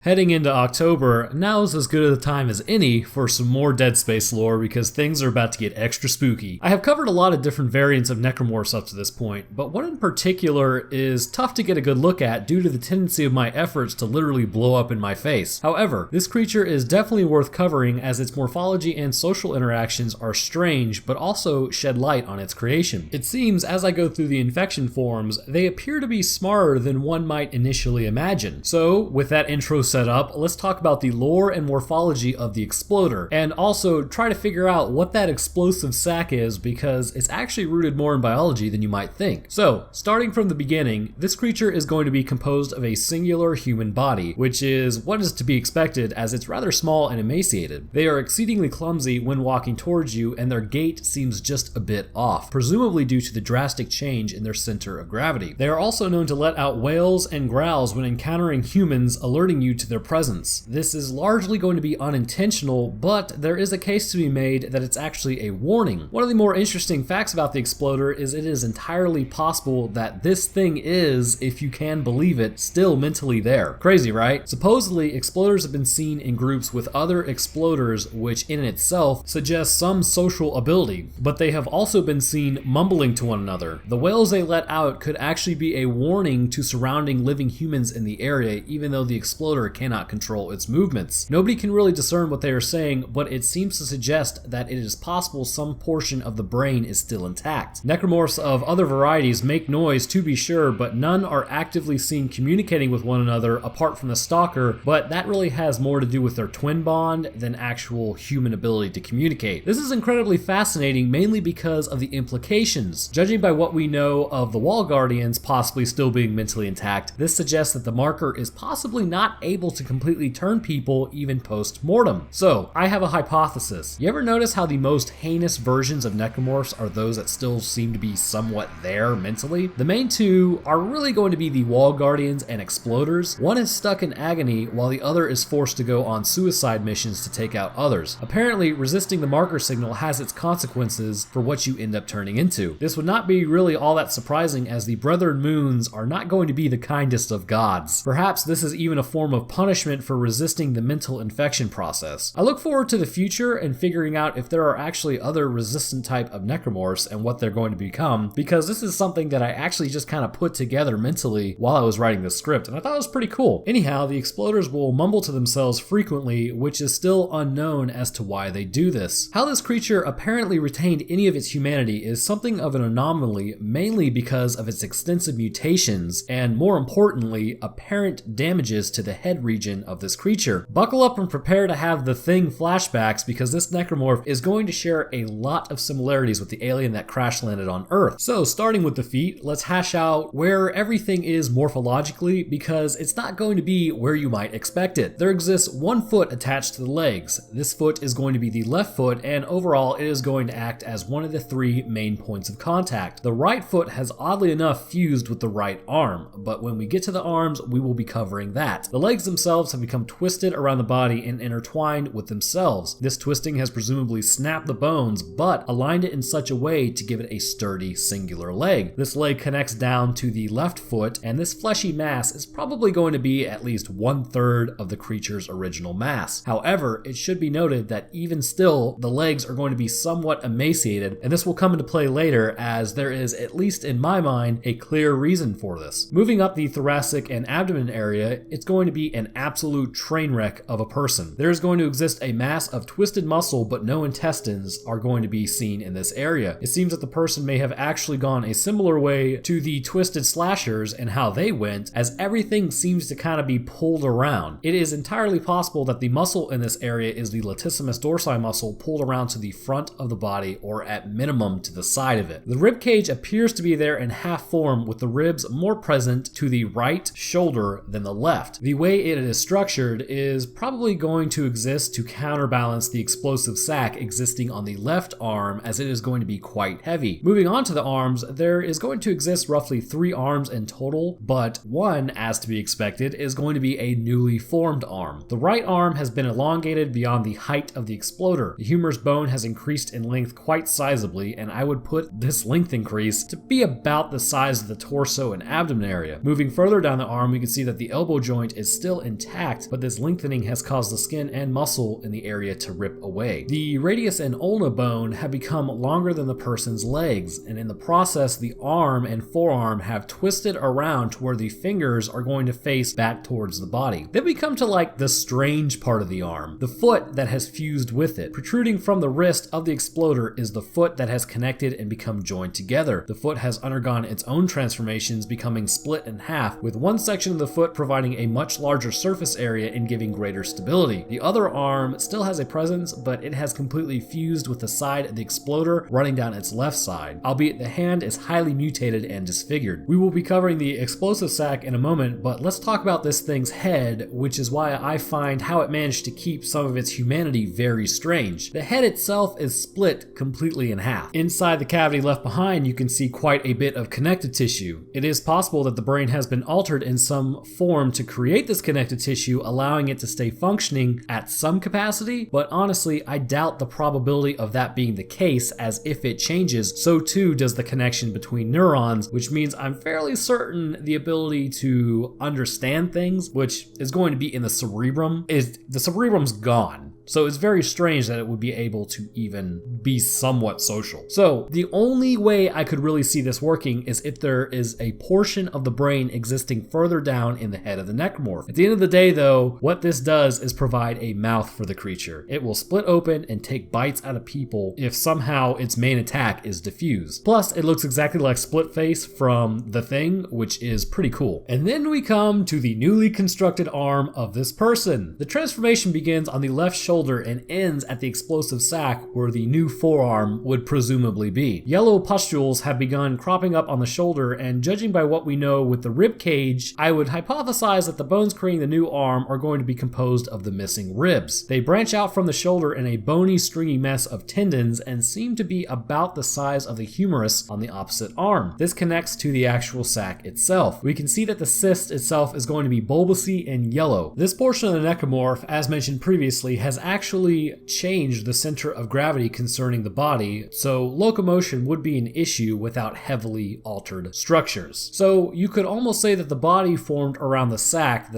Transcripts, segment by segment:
Heading into October, now's as good a time as any for some more Dead Space lore because things are about to get extra spooky. I have covered a lot of different variants of Necromorphs up to this point, but one in particular is tough to get a good look at due to the tendency of my efforts to literally blow up in my face. However, this creature is definitely worth covering as its morphology and social interactions are strange, but also shed light on its creation. It seems, as I go through the infection forms, they appear to be smarter than one might initially imagine. So, with that intro set up, let's talk about the lore and morphology of the Exploder, and also try to figure out what that explosive sac is because it's actually rooted more in biology than you might think. So, starting from the beginning, this creature is going to be composed of a singular human body, which is what is to be expected as it's rather small and emaciated. They are exceedingly clumsy when walking towards you, and their gait seems just a bit off, presumably due to the drastic change in their center of gravity. They are also known to let out wails and growls when encountering humans, alerting you to their presence. This is largely going to be unintentional, but there is a case to be made that it's actually a warning. One of the more interesting facts about the Exploder is it is entirely possible that this thing is, if you can believe it, still mentally there. Crazy, right? Supposedly, Exploders have been seen in groups with other Exploders, which in itself suggests some social ability, but they have also been seen mumbling to one another. The wails they let out could actually be a warning to surrounding living humans in the area, even though the Exploder cannot control its movements. Nobody can really discern what they are saying, but it seems to suggest that it is possible some portion of the brain is still intact. Necromorphs of other varieties make noise to be sure, but none are actively seen communicating with one another apart from the stalker, but that really has more to do with their twin bond than actual human ability to communicate. This is incredibly fascinating, mainly because of the implications. Judging by what we know of the Wall Guardians possibly still being mentally intact, this suggests that the marker is possibly not able to completely turn people even post-mortem. So, I have a hypothesis. You ever notice how the most heinous versions of Necromorphs are those that still seem to be somewhat there mentally? The main two are really going to be the Wall Guardians and Exploders. One is stuck in agony while the other is forced to go on suicide missions to take out others. Apparently, resisting the marker signal has its consequences for what you end up turning into. This would not be really all that surprising as the Brethren Moons are not going to be the kindest of gods. Perhaps this is even a form of punishment for resisting the mental infection process. I look forward to the future and figuring out if there are actually other resistant type of Necromorphs and what they're going to become, because this is something that I actually just kind of put together mentally while I was writing this script, and I thought it was pretty cool. Anyhow, the Exploders will mumble to themselves frequently, which is still unknown as to why they do this. How this creature apparently retained any of its humanity is something of an anomaly, mainly because of its extensive mutations and, more importantly, apparent damages to the head region of this creature. Buckle up and prepare to have the Thing flashbacks because this Necromorph is going to share a lot of similarities with the alien that crash landed on Earth. So starting with the feet, let's hash out where everything is morphologically because it's not going to be where you might expect it. There exists one foot attached to the legs. This foot is going to be the left foot, and overall it is going to act as one of the three main points of contact. The right foot has oddly enough fused with the right arm, but when we get to the arms we will be covering that. The legs themselves have become twisted around the body and intertwined with themselves. This twisting has presumably snapped the bones, but aligned it in such a way to give it a sturdy singular leg. This leg connects down to the left foot, and this fleshy mass is probably going to be at least 1/3 of the creature's original mass. However, it should be noted that even still, the legs are going to be somewhat emaciated, and this will come into play later as there is, at least in my mind, a clear reason for this. Moving up the thoracic and abdomen area, it's going to be an absolute train wreck of a person. There is going to exist a mass of twisted muscle, but no intestines are going to be seen in this area. It seems that the person may have actually gone a similar way to the twisted slashers and how they went, as everything seems to kind of be pulled around. It is entirely possible that the muscle in this area is the latissimus dorsi muscle pulled around to the front of the body, or at minimum to the side of it. The rib cage appears to be there in half form, with the ribs more present to the right shoulder than the left. The way it is structured is probably going to exist to counterbalance the explosive sac existing on the left arm, as it is going to be quite heavy. Moving on to the arms, there is going to exist roughly 3 arms in total, but one, as to be expected, is going to be a newly formed arm. The right arm has been elongated beyond the height of the Exploder. The humerus bone has increased in length quite sizably, and I would put this length increase to be about the size of the torso and abdomen area. Moving further down the arm, we can see that the elbow joint is still still intact, but this lengthening has caused the skin and muscle in the area to rip away. The radius and ulna bone have become longer than the person's legs, and in the process, the arm and forearm have twisted around to where the fingers are going to face back towards the body. Then we come to like the strange part of the arm, the foot that has fused with it. Protruding from the wrist of the Exploder is the foot that has connected and become joined together. The foot has undergone its own transformations, becoming split in half, with one section of the foot providing a much larger surface area and giving greater stability. The other arm still has a presence, but it has completely fused with the side of the Exploder running down its left side, albeit the hand is highly mutated and disfigured. We will be covering the explosive sac in a moment, but let's talk about this thing's head, which is why I find how it managed to keep some of its humanity very strange. The head itself is split completely in half. Inside the cavity left behind, you can see quite a bit of connective tissue. It is possible that the brain has been altered in some form to create this connective tissue, allowing it to stay functioning at some capacity, but honestly, I doubt the probability of that being the case, as if it changes, so too does the connection between neurons, which means I'm fairly certain the ability to understand things, which is going to be in the cerebrum, the cerebrum's gone. So it's very strange that it would be able to even be somewhat social. So the only way I could really see this working is if there is a portion of the brain existing further down in the head of the Necromorph. At the end of the day though, what this does is provide a mouth for the creature. It will split open and take bites out of people if somehow its main attack is diffused. Plus, it looks exactly like Split Face from The Thing, which is pretty cool. And then we come to the newly constructed arm of this person. The transformation begins on the left shoulder and ends at the explosive sac where the new forearm would presumably be. Yellow pustules have begun cropping up on the shoulder, and judging by what we know with the rib cage, I would hypothesize that the bones creating the new arm are going to be composed of the missing ribs. They branch out from the shoulder in a bony, stringy mess of tendons and seem to be about the size of the humerus on the opposite arm. This connects to the actual sac itself. We can see that the cyst itself is going to be bulbousy and yellow. This portion of the Necromorph, as mentioned previously, has actually changed the center of gravity concerning the body, so locomotion would be an issue without heavily altered structures. So you could almost say that the body formed around the sac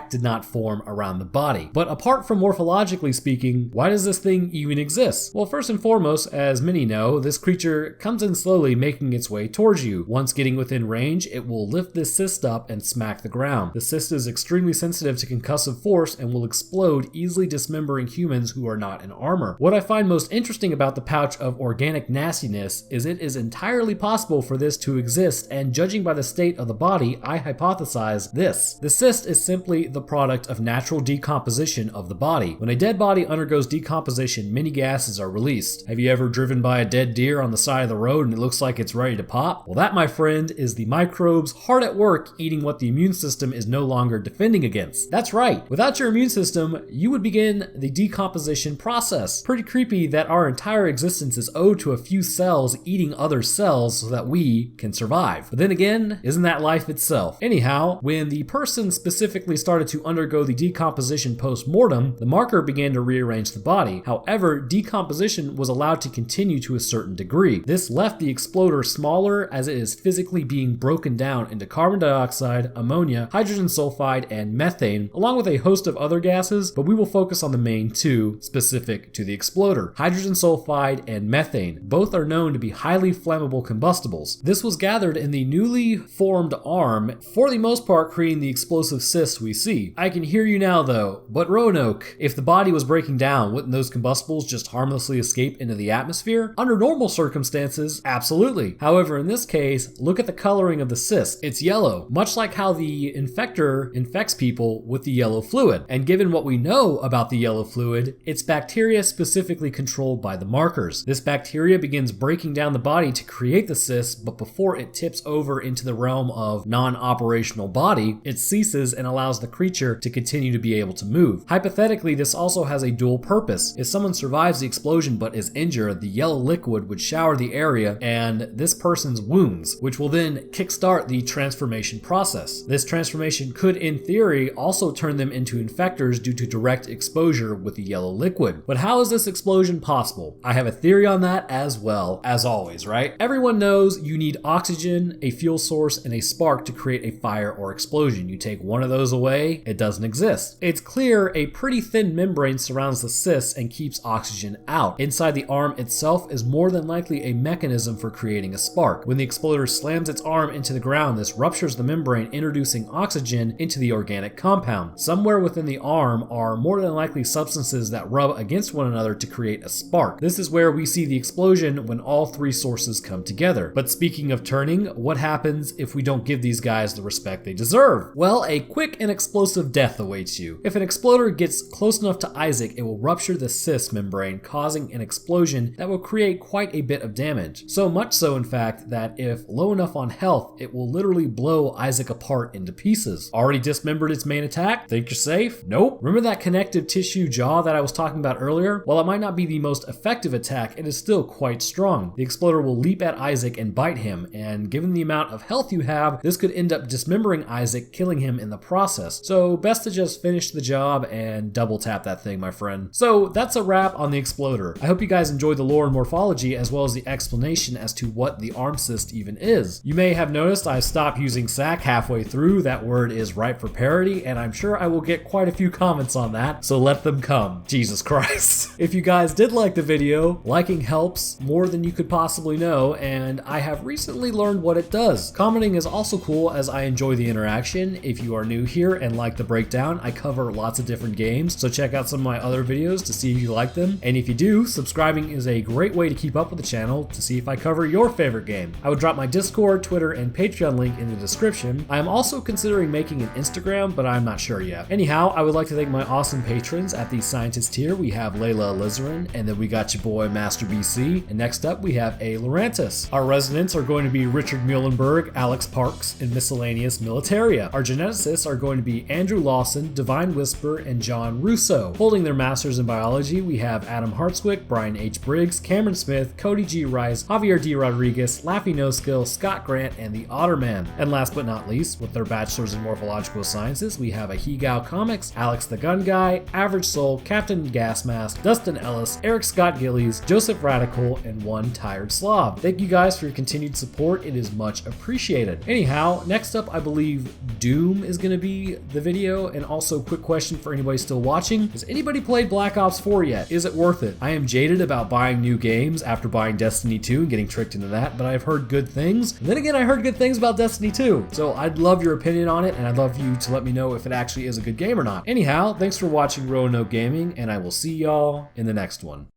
did not form around the body. But apart from morphologically speaking, why does this thing even exist? Well, first and foremost, as many know, this creature comes in slowly, making its way towards you. Once getting within range, it will lift this cyst up and smack the ground. The cyst is extremely sensitive to concussive force and will explode, easily dismembering humans who are not in armor. What I find most interesting about the pouch of organic nastiness is it is entirely possible for this to exist, and judging by the state of the body, I hypothesize this. The cyst is simply the product of natural decomposition of the body. When a dead body undergoes decomposition, many gases are released. Have you ever driven by a dead deer on the side of the road and it looks like it's ready to pop? Well, that, my friend, is the microbes hard at work eating what the immune system is no longer defending against. That's right. Without your immune system, you would begin the decomposition process. Pretty creepy that our entire existence is owed to a few cells eating other cells so that we can survive. But then again, isn't that life itself? Anyhow, when the person specifically started to undergo the decomposition post-mortem, the marker began to rearrange the body. However, decomposition was allowed to continue to a certain degree. This left the Exploder smaller, as it is physically being broken down into carbon dioxide, ammonia, hydrogen sulfide, and methane, along with a host of other gases, but we will focus on the main two specific to the Exploder. Hydrogen sulfide and methane. Both are known to be highly flammable combustibles. This was gathered in the newly formed arm, for the most part creating the explosive cyst we see. I can hear you now though, but Roanoke, if the body was breaking down, wouldn't those combustibles just harmlessly escape into the atmosphere? Under normal circumstances, absolutely. However, in this case, look at the coloring of the cyst. It's yellow, much like how the infector infects people with the yellow fluid. And given what we know about the yellow fluid, it's bacteria specifically controlled by the markers. This bacteria begins breaking down the body to create the cyst, but before it tips over into the realm of non-operational body, it ceases and allows the creature to continue to be able to move. Hypothetically, this also has a dual purpose. If someone survives the explosion but is injured, the yellow liquid would shower the area and this person's wounds, which will then kickstart the transformation process. This transformation could, in theory, also turn them into infectors due to direct exposure with with the yellow liquid. But how is this explosion possible? I have a theory on that as well, as always, right? Everyone knows you need oxygen, a fuel source, and a spark to create a fire or explosion. You take one of those away, it doesn't exist. It's clear a pretty thin membrane surrounds the cyst and keeps oxygen out. Inside the arm itself is more than likely a mechanism for creating a spark. When the exploder slams its arm into the ground, this ruptures the membrane, introducing oxygen into the organic compound. Somewhere within the arm are more than likely substances that rub against one another to create a spark. This is where we see the explosion when all three sources come together. But speaking of turning, what happens if we don't give these guys the respect they deserve? Well, a quick and explosive death awaits you. If an exploder gets close enough to Isaac, it will rupture the cyst membrane, causing an explosion that will create quite a bit of damage. So much so, in fact, that if low enough on health, it will literally blow Isaac apart into pieces. Already dismembered its main attack? Think you're safe? Nope. Remember that connective tissue jaw that I was talking about earlier? While it might not be the most effective attack, it is still quite strong. The exploder will leap at Isaac and bite him, and given the amount of health you have, this could end up dismembering Isaac, killing him in the process. So best to just finish the job and double tap that thing, my friend. So that's a wrap on the exploder. I hope you guys enjoyed the lore and morphology as well as the explanation as to what the arm cyst even is. You may have noticed I stopped using sack halfway through. That word is ripe for parody, and I'm sure I will get quite a few comments on that, so let them come. Jesus Christ. If you guys did like the video, liking helps more than you could possibly know, and I have recently learned what it does. Commenting is also cool as I enjoy the interaction. If you are new here and like the breakdown, I cover lots of different games, so check out some of my other videos to see if you like them. And if you do, subscribing is a great way to keep up with the channel to see if I cover your favorite game. I would drop my Discord, Twitter, and Patreon link in the description. I am also considering making an Instagram, but I'm not sure yet. Anyhow, I would like to thank my awesome patrons. At the Scientist tier, we have Layla Alizarin, and then we got your boy Master BC, and next up we have A. Laurantis. Our residents are going to be Richard Muhlenberg, Alex Parks, and Miscellaneous Militaria. Our geneticists are going to be Andrew Lawson, Divine Whisper, and John Russo. Holding their masters in biology, we have Adam Hartswick, Brian H. Briggs, Cameron Smith, Cody G. Rice, Javier D. Rodriguez, Laffy No Skill, Scott Grant, and the Otterman. And last but not least, with their bachelors in morphological sciences, we have a Hegao Comics, Alex the Gun Guy, Average Soul, Captain Gasmask, Dustin Ellis, Eric Scott Gillies, Joseph Radical, and One Tired Slav. Thank you guys for your continued support. It is much appreciated. Anyhow, next up, I believe Doom is going to be the video. And also, quick question for anybody still watching. Has anybody played Black Ops 4 yet? Is it worth it? I am jaded about buying new games after buying Destiny 2 and getting tricked into that, but I've heard good things. And then again, I heard good things about Destiny 2. So I'd love your opinion on it, and I'd love you to let me know if it actually is a good game or not. Anyhow, thanks for watching Roanoke Gaming, and I will see y'all in the next one.